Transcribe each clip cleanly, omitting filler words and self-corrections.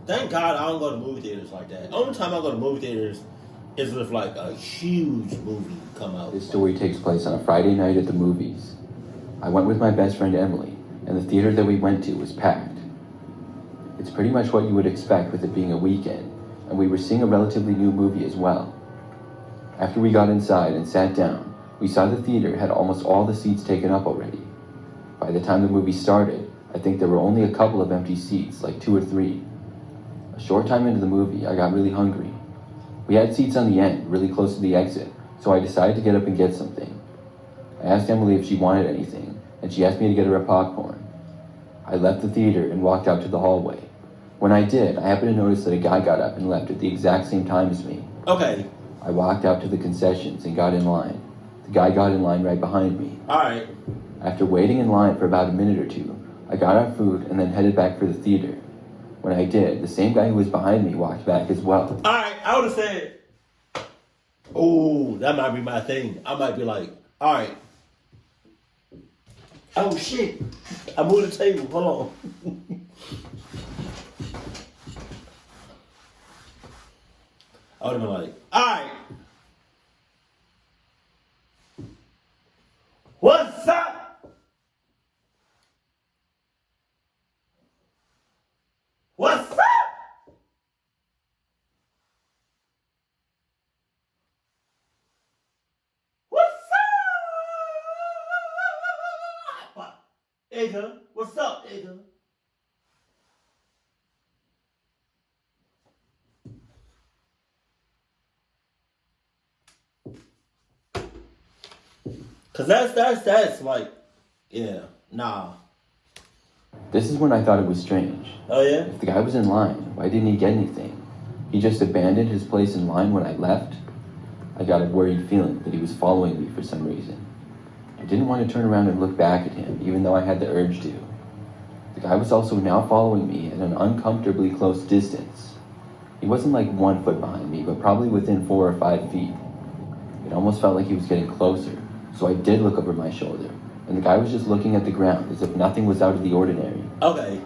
Thank God I don't go to movie theaters like that. Only time I go to movie theaters is if like a huge movie come out. This story takes place on a Friday night at the movies. I went with my best friend Emily, and the theater that we went to was packed. It's pretty much what you would expect with it being a weekend, and we were seeing a relatively new movie as well. After we got inside and sat down, we saw the theater had almost all the seats taken up already. By the time the movie started, I think there were only a couple of empty seats, like 2 or 3. A short time into the movie, I got really hungry. We had seats on the end, really close to the exit, so I decided to get up and get something. I asked Emily if she wanted anything, and she asked me to get her a popcorn. I left the theater and walked out to the hallway. When I did, I happened to notice that a guy got up and left at the exact same time as me. Okay. I walked out to the concessions and got in line. The guy got in line right behind me. Alright. After waiting in line for about a minute or two, I got our food and then headed back for the theater. When I did, the same guy who was behind me walked back as well. Alright, I would have said, oh, that might be my thing. I might be like, alright. Oh shit. I moved the table. Hold on. I would have been like, alright. What's up? What's up? What's up? Nigga, what's up, nigga? Cause that's like, yeah, nah. This is when I thought it was strange. Oh yeah? If the guy was in line, why didn't he get anything? He just abandoned his place in line when I left? I got a worried feeling that he was following me for some reason. I didn't want to turn around and look back at him, even though I had the urge to. The guy was also now following me at an uncomfortably close distance. He wasn't like 1 foot behind me, but probably within 4 or 5 feet. It almost felt like he was getting closer, so I did look over my shoulder, and the guy was just looking at the ground as if nothing was out of the ordinary. Okay.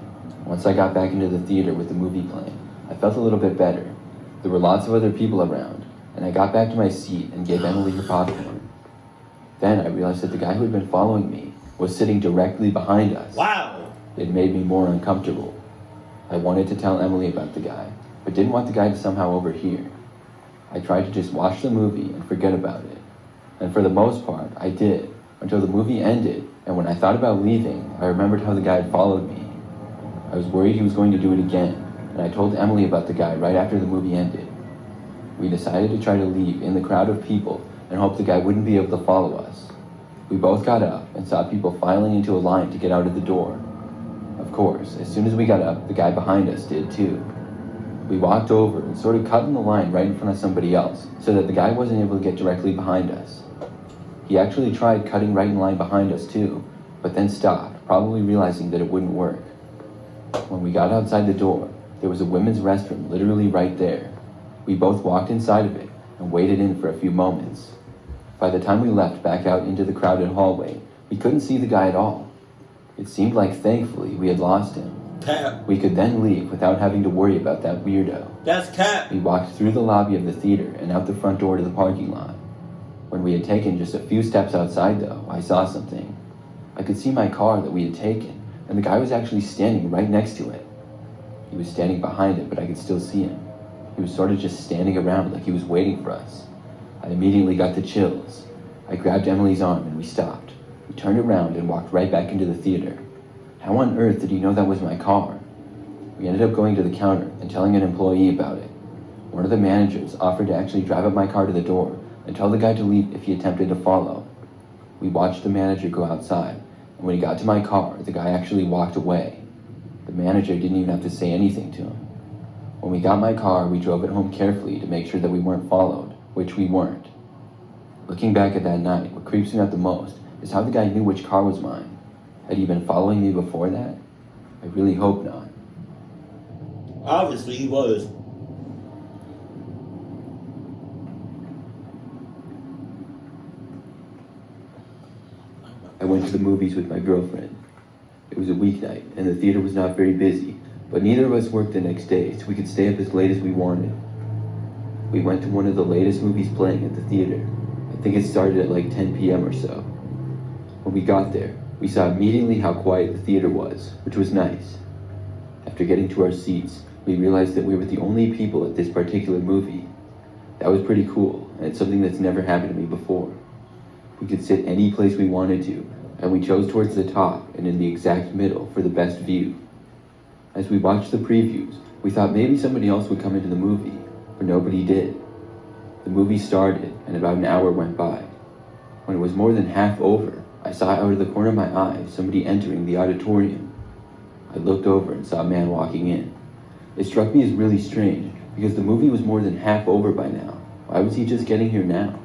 Once I got back into the theater with the movie playing, I felt a little bit better. There were lots of other people around, and I got back to my seat and gave Emily her popcorn. Then I realized that the guy who had been following me was sitting directly behind us. Wow. It made me more uncomfortable. I wanted to tell Emily about the guy, but didn't want the guy to somehow overhear. I tried to just watch the movie and forget about it. And for the most part, I did, until the movie ended, and when I thought about leaving, I remembered how the guy had followed me. I was worried he was going to do it again, and I told Emily about the guy right after the movie ended. We decided to try to leave in the crowd of people and hope the guy wouldn't be able to follow us. We both got up and saw people filing into a line to get out of the door. Of course, as soon as we got up, the guy behind us did too. We walked over and sort of cut in the line right in front of somebody else so that the guy wasn't able to get directly behind us. He actually tried cutting right in line behind us too, but then stopped, probably realizing that it wouldn't work. When we got outside the door, there was a women's restroom literally right there. We both walked inside of it and waited in for a few moments. By the time we left back out into the crowded hallway, we couldn't see the guy at all. It seemed like, thankfully, we had lost him. Cap. We could then leave without having to worry about that weirdo. That's cap. We walked through the lobby of the theater and out the front door to the parking lot. When we had taken just a few steps outside, though, I saw something. I could see my car that we had taken, and the guy was actually standing right next to it. He was standing behind it, but I could still see him. He was sort of just standing around like he was waiting for us. I immediately got the chills. I grabbed Emily's arm and we stopped. We turned around and walked right back into the theater. How on earth did he know that was my car? We ended up going to the counter and telling an employee about it. One of the managers offered to actually drive up my car to the door and tell the guy to leave if he attempted to follow. We watched the manager go outside, and when he got to my car, the guy actually walked away. The manager didn't even have to say anything to him. When we got my car, we drove it home carefully to make sure that we weren't followed, which we weren't. Looking back at that night, what creeps me out the most is how the guy knew which car was mine. Had he been following me before that? I really hope not. Obviously he was. I went to the movies with my girlfriend. It was a weeknight, and the theater was not very busy, But neither of us worked the next day, so we could stay up as late as we wanted. We went to one of the latest movies playing at the theater. I think it started at like 10 p.m. or so. When we got there, we saw immediately how quiet the theater was, which was nice. After getting to our seats, we realized that we were the only people at this particular movie. That was pretty cool, and it's something that's never happened to me before. We could sit any place we wanted to, and we chose towards the top and in the exact middle for the best view. As we watched the previews, we thought maybe somebody else would come into the movie, but nobody did. The movie started, and about an hour went by. When it was more than half over, I saw out of the corner of my eye somebody entering the auditorium. I looked over and saw a man walking in. It struck me as really strange, because the movie was more than half over by now. Why was he just getting here now?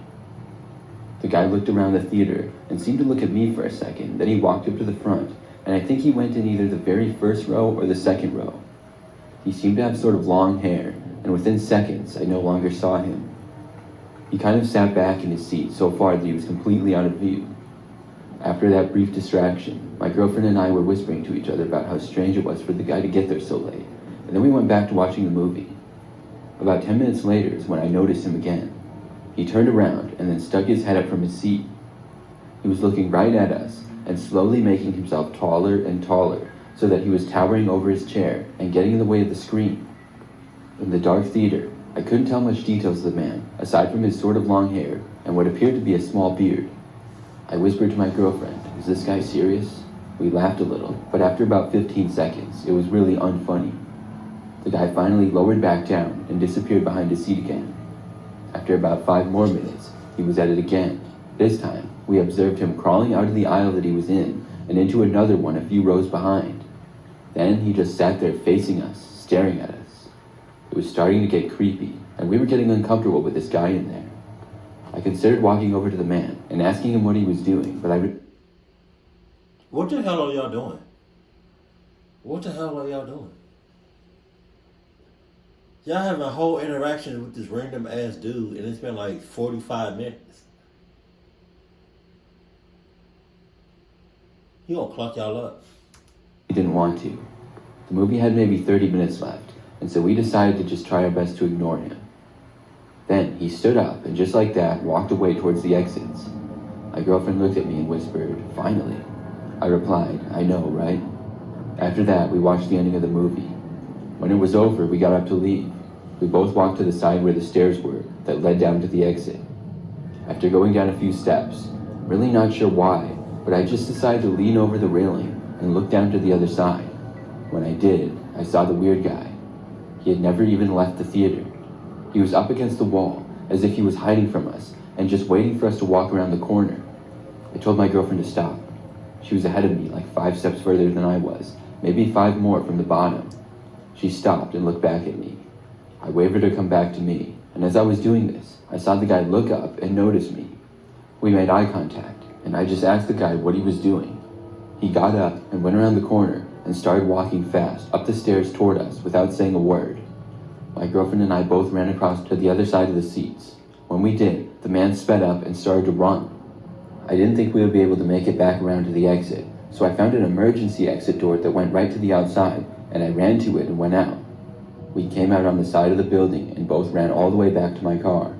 The guy looked around the theater and seemed to look at me for a second, then he walked up to the front, and I think he went in either the very first row or the second row. He seemed to have sort of long hair, and within seconds, I no longer saw him. He kind of sat back in his seat so far that he was completely out of view. After that brief distraction, my girlfriend and I were whispering to each other about how strange it was for the guy to get there so late, and then we went back to watching the movie. About 10 minutes later is when I noticed him again. He turned around and then stuck his head up from his seat. He was looking right at us and slowly making himself taller and taller so that he was towering over his chair and getting in the way of the screen. In the dark theater, I couldn't tell much details of the man, aside from his sort of long hair and what appeared to be a small beard. I whispered to my girlfriend, "Is this guy serious?" We laughed a little, but after about 15 seconds, it was really unfunny. The guy finally lowered back down and disappeared behind his seat again. After about 5 more minutes, he was at it again. This time, we observed him crawling out of the aisle that he was in and into another one a few rows behind. Then he just sat there facing us, staring at us. It was starting to get creepy, and we were getting uncomfortable with this guy in there. I considered walking over to the man and asking him what he was doing, but What the hell are y'all doing? What the hell are y'all doing? Y'all having a whole interaction with this random ass dude, and it's been like 45 minutes. He gonna clock y'all up. We didn't want to. The movie had maybe 30 minutes left, and so we decided to just try our best to ignore him. Then he stood up and just like that walked away towards the exits. My girlfriend looked at me and whispered, "Finally." I replied, "I know, right?" After that, we watched the ending of the movie. When it was over, we got up to leave. We both walked to the side where the stairs were that led down to the exit. After going down a few steps, really not sure why, but I just decided to lean over the railing and look down to the other side. When I did, I saw the weird guy. He had never even left the theater. He was up against the wall, as if he was hiding from us and just waiting for us to walk around the corner. I told my girlfriend to stop. She was ahead of me, like 5 steps further than I was, maybe 5 more from the bottom. She stopped and looked back at me. I waved her to come back to me, and as I was doing this, I saw the guy look up and notice me. We made eye contact, and I just asked the guy what he was doing. He got up and went around the corner and started walking fast up the stairs toward us without saying a word. My girlfriend and I both ran across to the other side of the seats. When we did, the man sped up and started to run. I didn't think we would be able to make it back around to the exit, so I found an emergency exit door that went right to the outside, and I ran to it and went out. We came out on the side of the building and both ran all the way back to my car.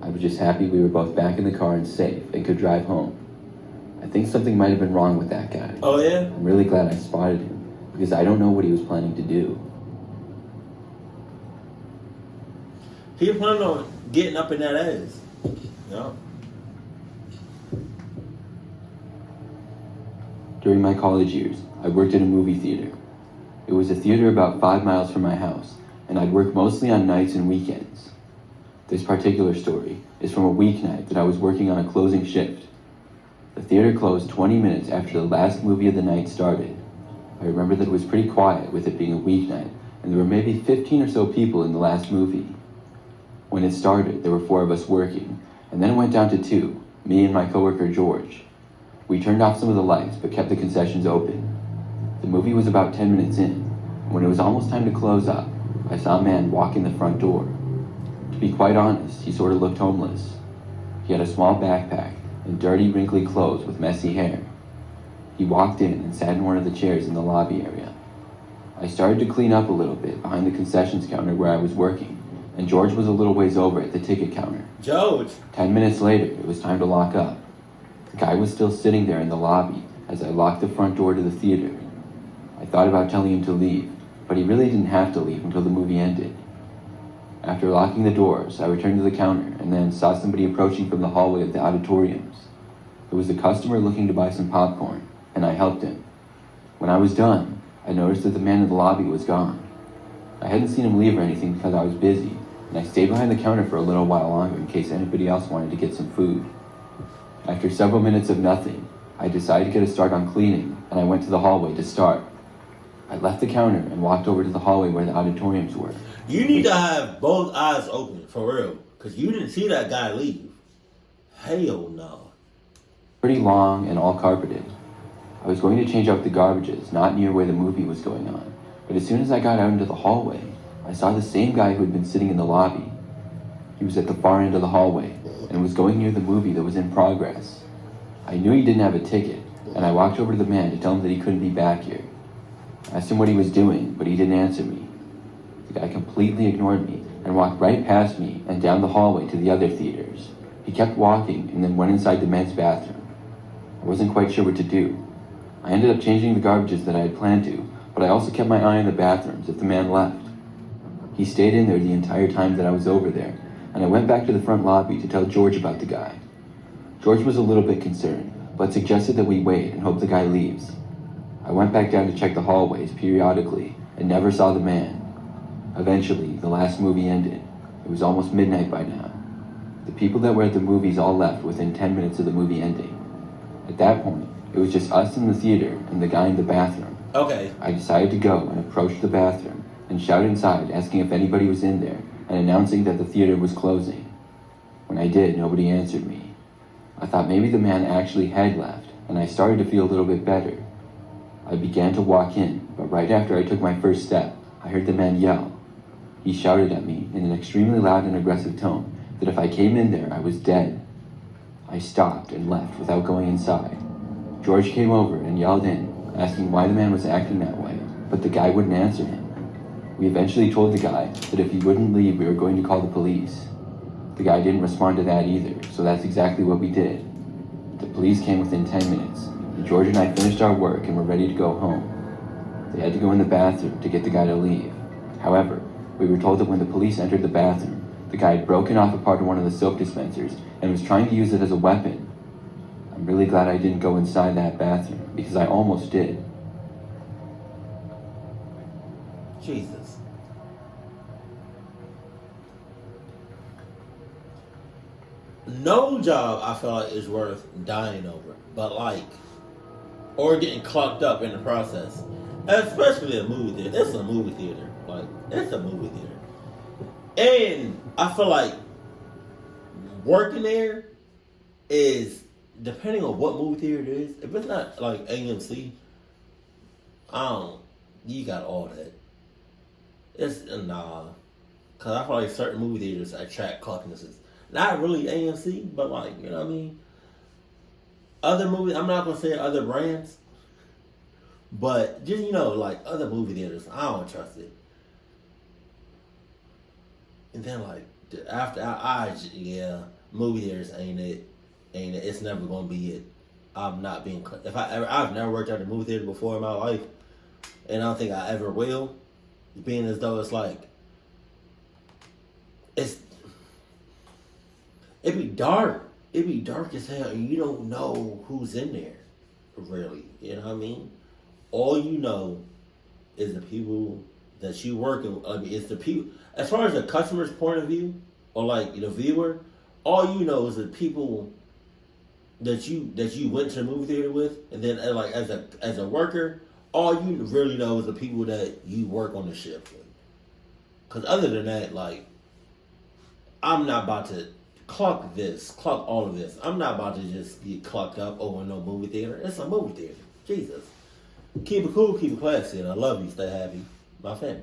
I was just happy we were both back in the car and safe and could drive home. I think something might have been wrong with that guy. Oh yeah? I'm really glad I spotted him, because I don't know what he was planning to do. He planning on getting up in that ass. Yeah. During my college years, I worked in a movie theater. It was a theater about 5 miles from my house, and I'd work mostly on nights and weekends. This particular story is from a weeknight that I was working on a closing shift. The theater closed 20 minutes after the last movie of the night started. I remember that it was pretty quiet with it being a weeknight, and there were maybe 15 or so people in the last movie. When it started, there were 4 of us working, and then it went down to 2, me and my coworker George. We turned off some of the lights, but kept the concessions open. The movie was about 10 minutes in. When it was almost time to close up, I saw a man walk in the front door. To be quite honest, he sort of looked homeless. He had a small backpack and dirty, wrinkly clothes with messy hair. He walked in and sat in one of the chairs in the lobby area. I started to clean up a little bit behind the concessions counter where I was working, and George was a little ways over at the ticket counter. George! 10 minutes later, it was time to lock up. The guy was still sitting there in the lobby as I locked the front door to the theater. I thought about telling him to leave, but he really didn't have to leave until the movie ended. After locking the doors, I returned to the counter and then saw somebody approaching from the hallway of the auditoriums. It was a customer looking to buy some popcorn, and I helped him. When I was done, I noticed that the man in the lobby was gone. I hadn't seen him leave or anything because I was busy, and I stayed behind the counter for a little while longer in case anybody else wanted to get some food. After several minutes of nothing, I decided to get a start on cleaning, and I went to the hallway to start. I left the counter and walked over to the hallway where the auditoriums were. You need to have both eyes open, for real. Because you didn't see that guy leave. Hell no. Pretty long and all carpeted. I was going to change out the garbages, not near where the movie was going on. But as soon as I got out into the hallway, I saw the same guy who had been sitting in the lobby. He was at the far end of the hallway and was going near the movie that was in progress. I knew he didn't have a ticket, and I walked over to the man to tell him that he couldn't be back here. I asked him what he was doing, but he didn't answer me. The guy completely ignored me and walked right past me and down the hallway to the other theaters. He kept walking and then went inside the men's bathroom. I wasn't quite sure what to do. I ended up changing the garbages that I had planned to, but I also kept my eye on the bathrooms if the man left. He stayed in there the entire time that I was over there, and I went back to the front lobby to tell George about the guy. George was a little bit concerned, but suggested that we wait and hope the guy leaves. I went back down to check the hallways periodically and never saw the man. Eventually, the last movie ended. It was almost midnight by now. The people that were at the movies all left within 10 minutes of the movie ending. At that point, it was just us in the theater and the guy in the bathroom. Okay. I decided to go and approach the bathroom and shout inside asking if anybody was in there and announcing that the theater was closing. When I did, nobody answered me. I thought maybe the man actually had left, and I started to feel a little bit better. I began to walk in, but right after I took my first step, I heard the man yell. He shouted at me in an extremely loud and aggressive tone that if I came in there, I was dead. I stopped and left without going inside. George came over and yelled in, asking why the man was acting that way, but the guy wouldn't answer him. We eventually told the guy that if he wouldn't leave, we were going to call the police. The guy didn't respond to that either, so that's exactly what we did. The police came within 10 minutes, and George and I finished our work and were ready to go home. They had to go in the bathroom to get the guy to leave. However, we were told that when the police entered the bathroom, the guy had broken off a part of one of the soap dispensers and was trying to use it as a weapon. I'm really glad I didn't go inside that bathroom, because I almost did. Jesus. No job I feel like is worth dying over, but like, or getting clocked up in the process. Especially a movie theater. It's a movie theater. Like, it's a movie theater. And I feel like working there is, depending on what movie theater it is, if it's not like AMC, you got all that. It's, nah. Because I feel like certain movie theaters attract cockinesses. Not really AMC, but like, you know what I mean? Other movies, I'm not going to say other brands, but just, you know, like other movie theaters, I don't trust it. And then like, after, yeah, movie theaters ain't it. It's never going to be it. I'm not being, I've never worked at a movie theater before in my life, and I don't think I ever will, being as though it's like, it'd be dark. It'd be dark as hell, and you don't know who's in there, really. You know what I mean? All you know is the people that you work with. I mean, it's the people. As far as the customer's point of view, or like the viewer, all you know is the people that you went to the movie theater with, and then like as a worker, all you really know is the people that you work on the shift with. Because other than that, like, I'm not about to clock all of this. I'm not about to just get clocked up over no movie theater. It's a movie theater. Jesus. Keep it cool, keep it classy, and I love you. Stay happy. My family.